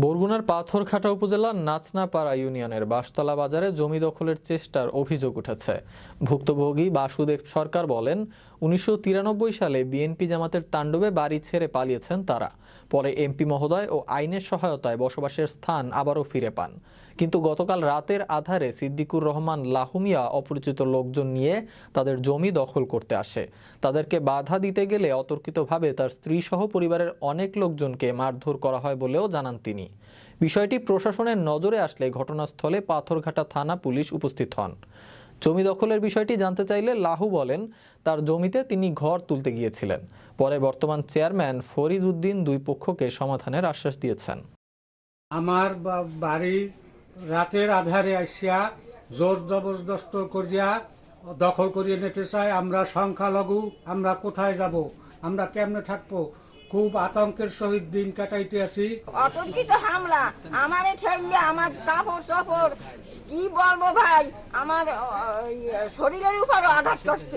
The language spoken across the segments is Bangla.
বরগুনার পাথরঘাটা উপজেলার নাচনাপাড়া ইউনিয়নের বাঁশতলা বাজারে জমি দখলের চেষ্টার অভিযোগ উঠেছে। ভুক্তভোগী বাসুদেব সরকার বলেন, ১৯৯৩ সালে বিএনপি জামাতের তাণ্ডবে বাড়ি ছেড়ে পালিয়েছেন তারা। পরে এমপি মহোদয় ও আইনের সহায়তায় বসবাসের স্থান আবারও ফিরে পান। কিন্তু গতকাল রাতের আধারে সিদ্দিকুর রহমান লাহুমিয়া অপরিচিত লোকজন নিয়ে তাদের জমি দখল করতে আসে। তাদেরকে বাধা দিতে গেলে অতর্কিতভাবে তার স্ত্রী সহ পরিবারের অনেক লোকজনকে মারধর করা হয় বলেও জানান তিনি। বিষয়টি প্রশাসনের নজরে আসলে ঘটনাস্থলে পাথরঘাটা থানা পুলিশ উপস্থিত হন। জমি দখলের বিষয়টি জানতে চাইলে লাহু বলেন, তার জমিতে তিনি ঘর তুলতে গিয়েছিলেন। পরে বর্তমান চেয়ারম্যান ফরিদ উদ্দিন দুই পক্ষকে সমাধানের আশ্বাস দিয়েছেন। আমার বাড়ি রাতের আধারে আসিয়া জোর জবরদস্ত করিয়া দখল করিয়ে নিতে চায়। আমরা সংখ্যালঘু, আমরা কোথায় যাব, আমরা কেমনে থাকবো, খুব আতঙ্কের সহিত দিন কাটাইতে আছি। অতর্কিত হামলা আমারে ঠেললে আমার কাপড় সফর কি বলবো ভাই, আমার শরীরের উপর আঘাত করছে।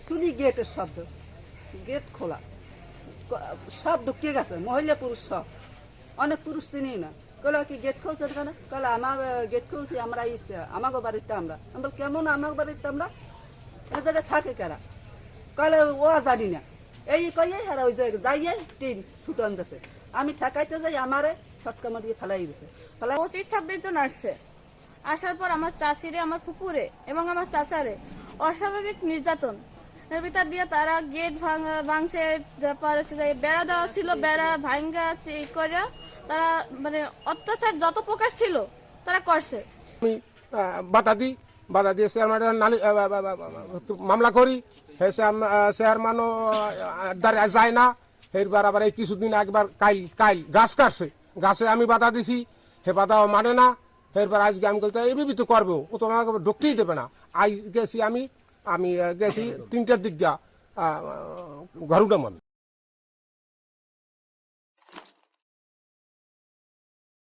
টুনি গেটের শব্দ, গেট খোলা, সব ঢুকিয়ে গেছে, মহিলা পুরুষ সব। অনেক পুরুষ চিনি না, কলে কি গেট খুলছে কেন? কলে আমার গেট খুলছি, আমরা ইচ্ছে আমাকে বাড়িতে আমরা বল কেমন আমার বাড়িতে আমরা এ জায়গায় থাকে কারা? কলে ও জানি না, এই কইয়ে হেরা ওই জায়গায় যাইয়ে টিন ছুটন দিছে। আমি ঠেকাইতে যাই, আমারে ছটকা মারিয়ে ফেলাই দিছে। 25-26 জন আসছে। আসার পর আমার চাচিরে, আমার পুকুরে এবং আমার চাচারে অস্বাভাবিক নির্যাতন এর ভিতর দিয়ে তারা গেট ভাঙছে, তারপর বেড়া দেওয়া ছিল, বেড়া ভাঙ্গা করে তারা মানে অত্যাচার যত প্রকার ছিল তারা করছে। আমি বাধা দিয়ে মামলা করি, চেয়ারম্যানও যায় না। এরবার আবার এই কিছুদিন একবার কাইল গাছ কাটছে, গাছে আমি বাধা দিছি, হে বাধাও মানে না। এরপর আজকে আমি বলতে এভাবে তো করবো, ও তো আমাকে ঢুকতেই দেবে না। আজ গেছি আমি গেছি 3টার দিক দিয়া গরুডামন।